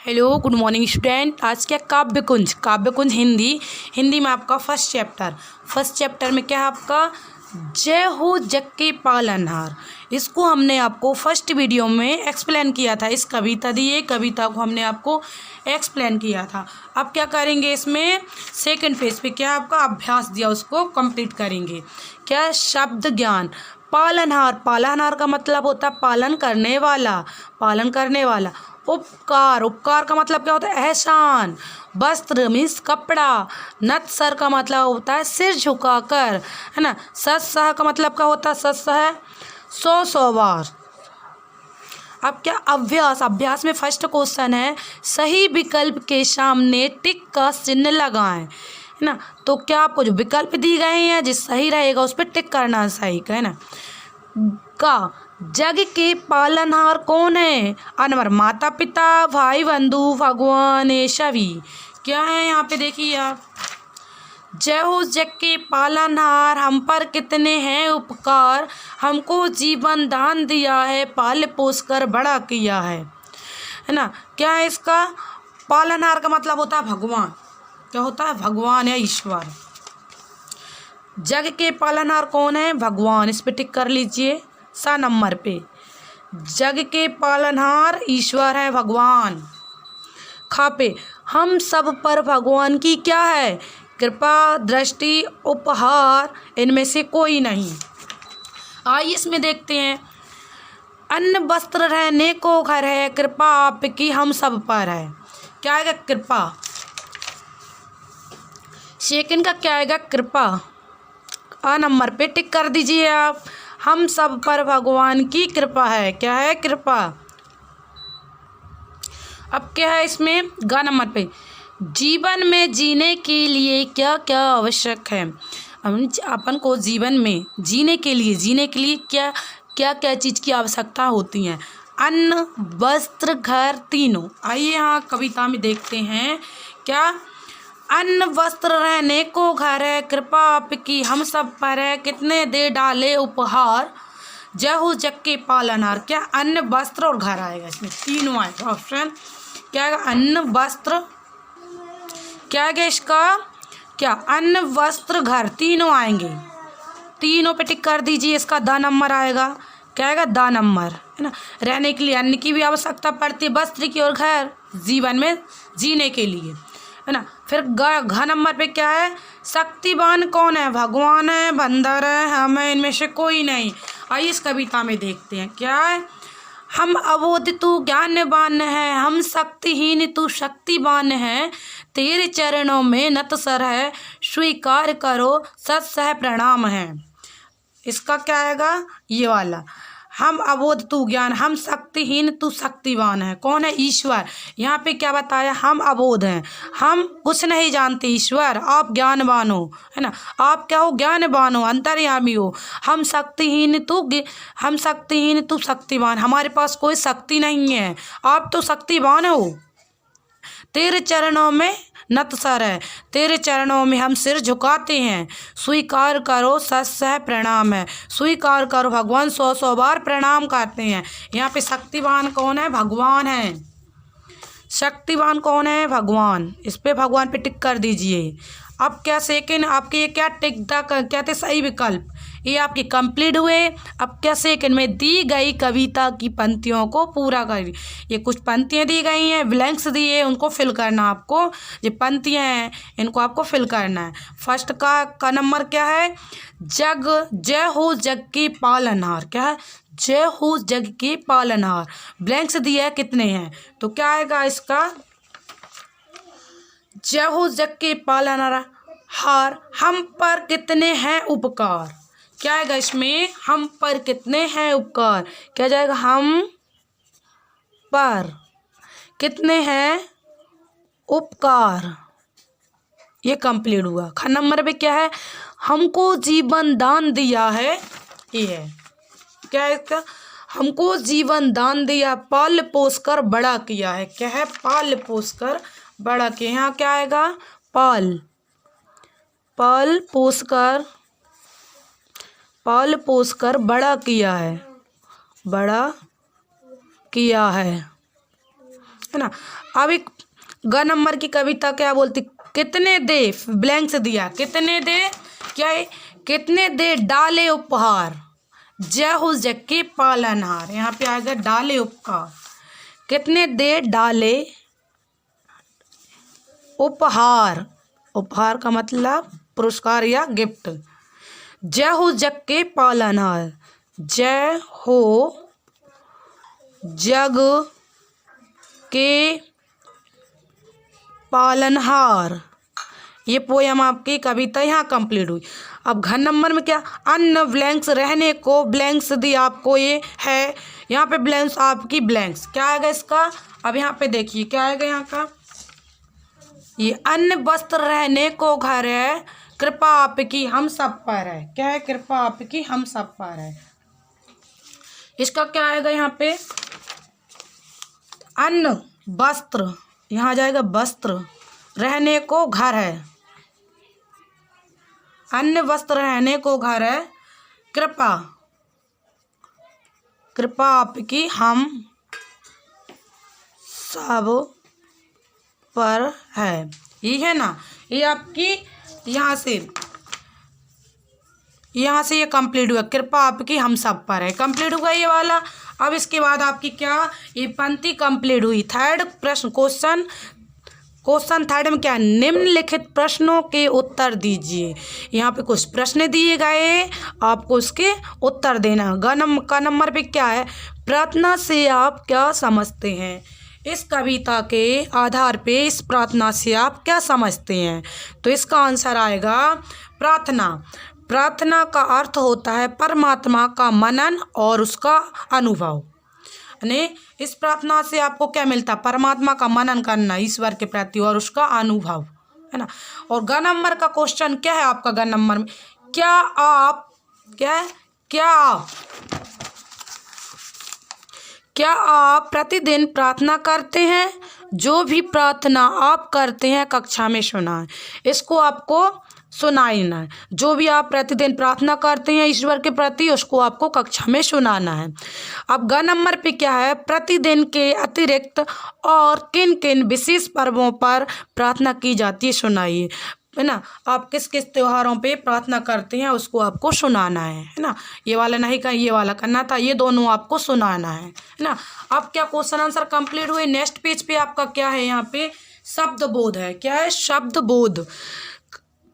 Hello good morning student. आज क्या काव्य कुंज हिंदी में आपका फर्स्ट चैप्टर में क्या है आपका जय हो जग के पालनहार। इसको हमने आपको फर्स्ट वीडियो में एक्सप्लेन किया था। इस कविता को हमने आपको एक्सप्लेन किया था। अब क्या करेंगे, इसमें सेकंड पेज पे क्या आपका अभ्यास दिया उसको कंप्लीट करेंगे। क्या शब्द ज्ञान। पालनहार का मतलब होता है पालन करने वाला। उपकार का मतलब क्या होता है एहसान। वस्त्र मीन्स कपड़ा। नत सर का मतलब होता है सिर झुकाकर, है ना। सत सह का मतलब क्या होता है सत सह 100 बार। अब क्या अभ्यास में फर्स्ट क्वेश्चन है सही विकल्प के सामने टिक का चिन्ह लगाएं, है ना। तो क्या आपको जो विकल्प दी गए हैं जिस सही रहेगा उस पर टिक करना सही का, है ना। का जग के पालनहार कौन है। अनवर माता पिता भाई बंधु भगवान सभी। क्या है यहाँ पे देखिए आप, जय हो जग के पालनहार हम पर कितने हैं उपकार, हमको जीवन दान दिया है पाल पोस कर बड़ा किया है ना। क्या है इसका पालनहार का मतलब होता है भगवान। क्या होता है भगवान या ईश्वर। जग के पालनहार कौन है भगवान, इस पे टिक कर लीजिए सा नंबर पे। जग के पालनहार ईश्वर है भगवान। खा पे हम सब पर भगवान की क्या है कृपा दृष्टि उपहार, इनमें से कोई नहीं। आइए इसमें देखते हैं। अन्न वस्त्र रहने को घर है कृपा आपकी हम सब पर है। क्या आएगा कृपा। सेकंड का क्या आएगा कृपा। आ नंबर पे टिक कर दीजिए आप। हम सब पर भगवान की कृपा है। क्या है कृपा। अब क्या है इसमें गा नंबर पे जीवन में जीने के लिए क्या क्या आवश्यक है। अपन को जीवन में जीने के लिए क्या क्या चीज़ की आवश्यकता होती है। अन्न वस्त्र घर तीनों। आइए यहाँ कविता में देखते हैं। क्या अन्न वस्त्र रहने को घर है कृपा आपकी हम सब पर है कितने दे डाले उपहार, जय हो जग के पालनहार। क्या अन्न वस्त्र और घर आएगा, इसमें तीनों आएगा ऑप्शन। क्या आएगा अन्न वस्त्र, क्या आएगा इसका क्या अन्न वस्त्र घर तीनों आएंगे। तीनों पे टिक कर दीजिए। इसका द नंबर आएगा। क्या आएगा द नंबर, है ना। रहने के लिए अन्न की भी आवश्यकता पड़ती है, वस्त्र की और घर जीवन में जीने के लिए, है ना। फिर घ नंबर पे क्या है शक्तिवान कौन है भगवान है बंदर है हम है इनमें से कोई नहीं। आइए इस कविता में देखते हैं। क्या है हम अबोध तू ज्ञानवान है हम शक्तिहीन तू शक्तिवान है तेरे चरणों में नत सर है स्वीकार करो सत सह प्रणाम है। इसका क्या आएगा ये वाला। हम अबोध तू ज्ञान हम शक्तिहीन तू शक्तिवान है। कौन है ईश्वर। यहाँ पे क्या बताया हम अबोध हैं, हम कुछ नहीं जानते ईश्वर आप ज्ञानवान हो, है ना। आप क्या हो ज्ञानवान हो अंतर्यामी हो। हम शक्तिहीन तू शक्तिवान, हमारे पास कोई शक्ति नहीं है आप तो शक्तिवान हो। तेरे चरणों में नत सर है, तेरे चरणों में हम सिर झुकाते हैं। स्वीकार करो सत सह प्रणाम है, स्वीकार करो भगवान 100 बार प्रणाम करते हैं। यहाँ पे शक्तिवान कौन है भगवान है। शक्तिवान कौन है भगवान, इस पे भगवान पे टिक कर दीजिए। अब क्या सेकंड आपके ये क्या टिक क्या थे सही विकल्प ये आपके कंप्लीट हुए। अब क्या सेकंड में दी गई कविता की पंक्तियों को पूरा कर। ये कुछ पंक्तियाँ दी गई हैं ब्लैंक्स दिए उनको फिल करना आपको। ये पंक्तियाँ हैं इनको आपको फिल करना है। फर्स्ट का नंबर क्या है जय हो जग के पालनहार। क्या है जय हो जग के पालनहार। ब्लैंक्स दिया है कितने हैं तो क्या आएगा इसका जय हो जग के पालनहार हम पर कितने हैं उपकार। क्या आएगा इसमें हम पर कितने हैं उपकार। क्या जाएगा हम पर कितने हैं उपकार। ये कंप्लीट हुआ। ख नंबर पे क्या है हमको जीवन दान दिया है। ये है क्या है इसका हमको जीवन दान दिया पाल पोस कर बड़ा किया है। क्या है पाल पोस कर बड़ा किया। यहाँ क्या आएगा पाल पोस कर बड़ा किया है है ना। अब एक ग नंबर की कविता क्या बोलती, कितने दे ब्लैंक से दिया, कितने दे क्या है, कितने दे डाले उपहार, जय हो जग के पालनहार। यहाँ पे आएगा डाले उपहार, कितने दे डाले उपहार, उपहार का मतलब पुरस्कार या गिफ्ट। जय हो जग के पालनहार, जय हो जग के पालनहार। ये पोयम आपकी कविता यहाँ कंप्लीट हुई। अब घन नंबर में क्या, अन्न ब्लैंक्स रहने को ब्लैंक्स दी आपको, ये है यहाँ पे ब्लैंक्स आपकी ब्लैंक्स क्या आएगा इसका। अब यहाँ पे देखिए क्या आएगा यहाँ का, ये अन्न वस्त्र रहने को घर है, कृपा आपकी हम सब पर है। क्या है, कृपा आपकी हम सब पर है। इसका क्या आएगा यहाँ पे, अन्न वस्त्र, यहाँ आ जाएगा वस्त्र, रहने को घर है, अन्न वस्त्र रहने को घर है, कृपा कृपा आपकी हम सब पर है। ये है ना, ये आपकी यहाँ से ये कंप्लीट हुआ, कृपा आपकी हम सब पर है, कंप्लीट हुआ ये वाला। अब इसके बाद आपकी क्या, ये पंक्ति कंप्लीट हुई। थर्ड प्रश्न, क्वेश्चन थर्ड में क्या, निम्नलिखित प्रश्नों के उत्तर दीजिए। यहाँ पे कुछ प्रश्न दिए गए, आपको उसके उत्तर देना। का नंबर पे क्या है, प्रार्थना से आप क्या समझते हैं। इस कविता के आधार पे इस प्रार्थना से आप क्या समझते हैं, तो इसका आंसर आएगा प्रार्थना। प्रार्थना का अर्थ होता है परमात्मा का मनन और उसका अनुभव। यानी इस प्रार्थना से आपको क्या मिलता है, परमात्मा का मनन करना ईश्वर के प्रति और उसका अनुभव, है ना। और ग नंबर का क्वेश्चन क्या है आपका, ग नंबर में क्या आप क्या आप प्रतिदिन प्रार्थना करते हैं। जो भी प्रार्थना आप करते हैं कक्षा में सुनाएं। इसको आपको सुनाना है। जो भी आप प्रतिदिन प्रार्थना करते हैं ईश्वर के प्रति, उसको आपको कक्षा में सुनाना है। अब ग नंबर पे क्या है, प्रतिदिन के अतिरिक्त और किन किन विशेष पर्वों पर प्रार्थना की जाती है सुनाइए, है ना। आप किस किस त्योहारों पे प्रार्थना करते हैं उसको आपको सुनाना है ना। ये वाला नहीं का, ये वाला करना था, ये दोनों आपको सुनाना है ना। अब क्या क्वेश्चन आंसर कंप्लीट हुए। नेक्स्ट पेज पे आपका क्या है, यहाँ पे शब्द बोध है। क्या है, शब्द बोध।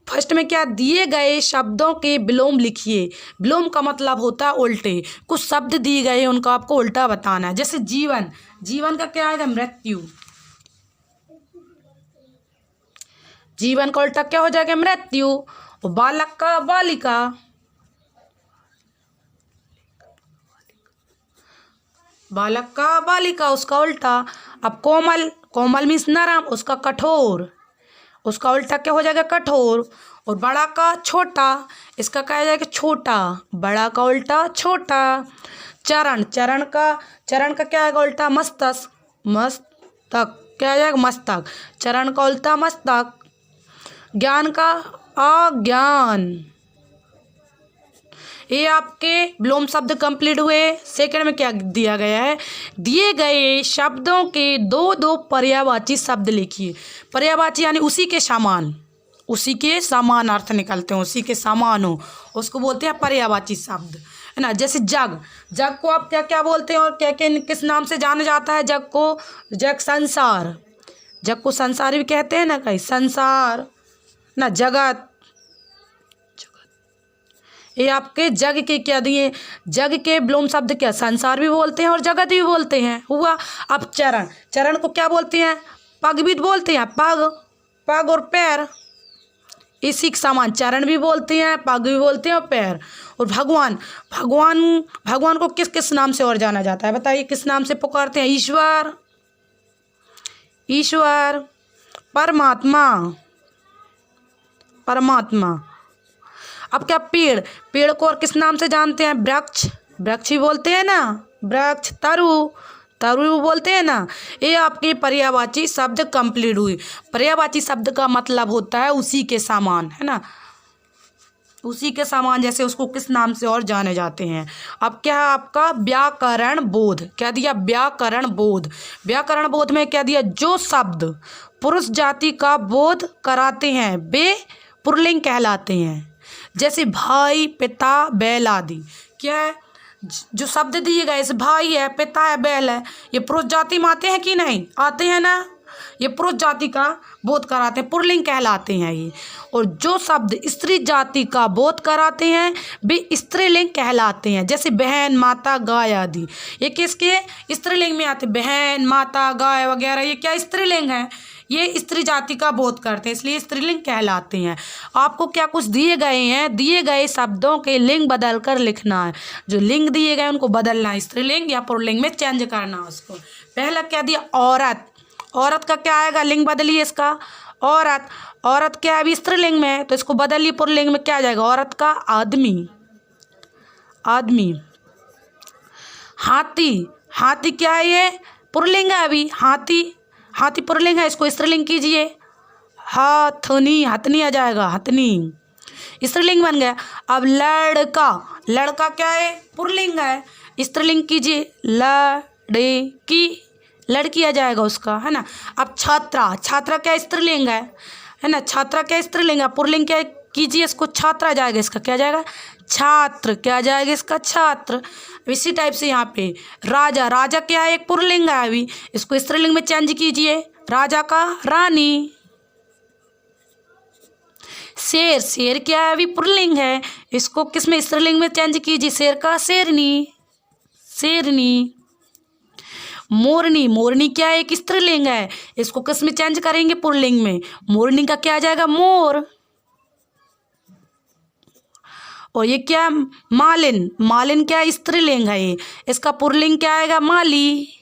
फर्स्ट में क्या, दिए गए शब्दों के विलोम लिखिए। विलोम का मतलब होता है उल्टे। कुछ शब्द दिए गए उनका आपको उल्टा बताना है। जैसे जीवन, जीवन का क्या आएगा, मृत्यु। जीवन का उल्टा क्या हो जाएगा, मृत्यु। और बालक का बालिका, बालक का बालिका उसका उल्टा। अब कोमल, कोमल मीन्स नरम, उसका कठोर, उसका उल्टा क्या हो जाएगा, कठोर। और बड़ा का छोटा, इसका क्या हो जाएगा, छोटा। बड़ा का उल्टा छोटा। चरण, चरण का क्या आएगा उल्टा, मस्तक, मस्तक क्या आ जाएगा, मस्तक। चरण का उल्टा मस्तक। ज्ञान का अज्ञान। ये आपके विलोम शब्द कंप्लीट हुए। सेकंड में क्या दिया गया है, दिए गए शब्दों के दो दो पर्यायवाची शब्द लिखिए। पर्यायवाची यानी उसी के समान, उसी के समान अर्थ निकलते हैं, उसी के समान हो उसको बोलते हैं पर्यायवाची शब्द, है ना। जैसे जग, जग को आप क्या क्या बोलते हैं और क्या क्या किस नाम से जाना जाता है जग को, जग संसार, जग को संसार भी कहते हैं ना, कहीं संसार ना, जगत। ये आपके जग के क्या दिए, जग के विलोम शब्द क्या, संसार भी बोलते हैं और जगत भी बोलते हैं, हुआ। अब चरण, चरण को क्या बोलते हैं, पग भी बोलते हैं, पग, पग और पैर इसी के समान चरण भी बोलते हैं, पग भी बोलते हैं और पैर। और भगवान, भगवान को किस किस नाम से और जाना जाता है, बताइए किस नाम से पुकारते हैं, ईश्वर, ईश्वर, परमात्मा, परमात्मा। अब क्या, पेड़, पेड़ को और किस नाम से जानते हैं, वृक्ष, वृक्ष ही बोलते हैं ना, वृक्ष। तरु, तरु बोलते हैं ना। ये आपके पर्यायवाची शब्द कंप्लीट हुई। पर्यायवाची शब्द का मतलब होता है उसी के समान, है ना। उसी के समान, जैसे उसको किस नाम से और जाने जाते हैं। अब क्या है आपका व्याकरण बोध, क्या दिया व्याकरण बोध। व्याकरण बोध में क्या दिया, जो शब्द पुरुष जाति का बोध कराते हैं वे पुल्लिंग कहलाते हैं। जैसे भाई, पिता, बैल आदि। क्या है, जो शब्द दिए गए, जैसे भाई है, पिता है, बैल है, ये पुरुष जाति में आते हैं कि नहीं, आते हैं ना, ये पुरुष जाति का बोध कराते हैं, पुल्लिंग कहलाते हैं ये। और जो शब्द स्त्री जाति का बोध कराते हैं वे स्त्रीलिंग कहलाते हैं। जैसे बहन, माता, गाय आदि, ये किसके स्त्रीलिंग में आते हैं, बहन, माता, गाय वगैरह, ये क्या स्त्रीलिंग है, ये स्त्री जाति का बोध करते हैं, इसलिए स्त्रीलिंग कहलाते हैं। आपको क्या कुछ दिए गए हैं, दिए गए शब्दों के लिंग बदल कर लिखना है। जो लिंग दिए गए उनको बदलना है, स्त्रीलिंग या पुल्लिंग में चेंज करना है उसको। पहला क्या दिया, औरत। औरत का क्या आएगा, लिंग बदलिए इसका, औरत। औरत क्या है, अभी स्त्रीलिंग में है तो इसको बदलिए, पुल्लिंग में क्या आ जाएगा, औरत का आदमी, आदमी। हाथी। हाथी क्या है, ये पुल्लिंग है अभी, हाथी, हाथी पुल्लिंग है, इसको स्त्रीलिंग कीजिए, हाथनी, हथनी आ जाएगा, हथनी, स्त्रीलिंग बन गया। अब लड़का। लड़का क्या है, पुल्लिंग है, स्त्रीलिंग कीजिए, लड़की, लड़की आ जाएगा उसका, है ना। अब छात्रा। छात्रा क्या स्त्रीलिंग है ना, छात्रा क्या स्त्रीलिंग है, पुल्लिंग क्या कीजिए, इसको छात्रा आ जाएगा, इसका क्या जाएगा, छात्र, क्या आ जाएगा इसका, छात्र। इसी टाइप से यहाँ पे राजा। राजा क्या है, एक पुल्लिंग है अभी, इसको स्त्रीलिंग में चेंज कीजिए, राजा का रानी। शेर। शेर क्या है, अभी पुल्लिंग है, इसको किस में, स्त्रीलिंग में चेंज कीजिए, शेर का शेरनी, शेरनी। मोरनी। मोरनी क्या है, एक स्त्रीलिंग है, इसको किस में चेंज करेंगे, पुल्लिंग में, मोरनी का क्या आ जाएगा, मोर। और ये क्या, मालिन। मालिन क्या स्त्रीलिंग है ये, इसका पुल्लिंग क्या आएगा, माली।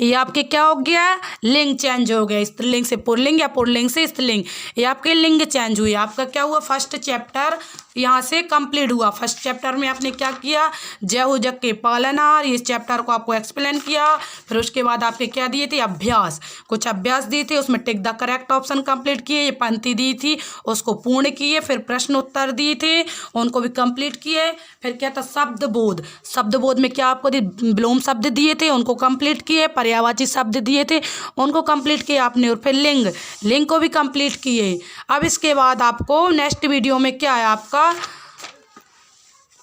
ये आपके क्या हो गया, लिंग चेंज हो गया, स्त्रीलिंग से पुल्लिंग या पुल्लिंग से स्त्रीलिंग, ये आपके लिंग चेंज हुई। आपका क्या हुआ, फर्स्ट चैप्टर यहाँ से कंप्लीट हुआ। फर्स्ट चैप्टर में आपने क्या किया, जय हो जग के पालनहार, इस चैप्टर को आपको एक्सप्लेन किया। फिर उसके बाद आपके क्या दिए थे, अभ्यास, कुछ अभ्यास दिए थे, उसमें tick the correct option complete किए, ये पंक्ति दी थी उसको पूर्ण किए, फिर प्रश्न उत्तर दिए थे उनको भी कंप्लीट किए। फिर क्या था, शब्द बोध। शब्द बोध में क्या आपको विलोम शब्द दिए थे उनको कंप्लीट किए, पर्यायवाची शब्द दिए थे उनको कंप्लीट किए आपने, और फिर लिंग, लिंग को भी कंप्लीट किए। अब इसके बाद आपको नेक्स्ट वीडियो में क्या है, आपका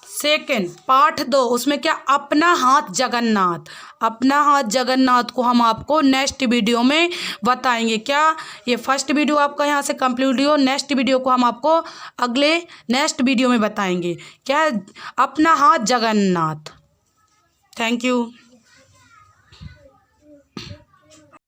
सेकंड पार्ट 2, उसमें क्या, अपना हाथ जगन्नाथ। अपना हाथ जगन्नाथ को हम आपको नेक्स्ट वीडियो में बताएंगे। क्या, ये फर्स्ट वीडियो आपका यहाँ से कंप्लीट हो, नेक्स्ट वीडियो को हम आपको अगले नेक्स्ट वीडियो में बताएंगे। क्या, अपना हाथ जगन्नाथ। Thank you.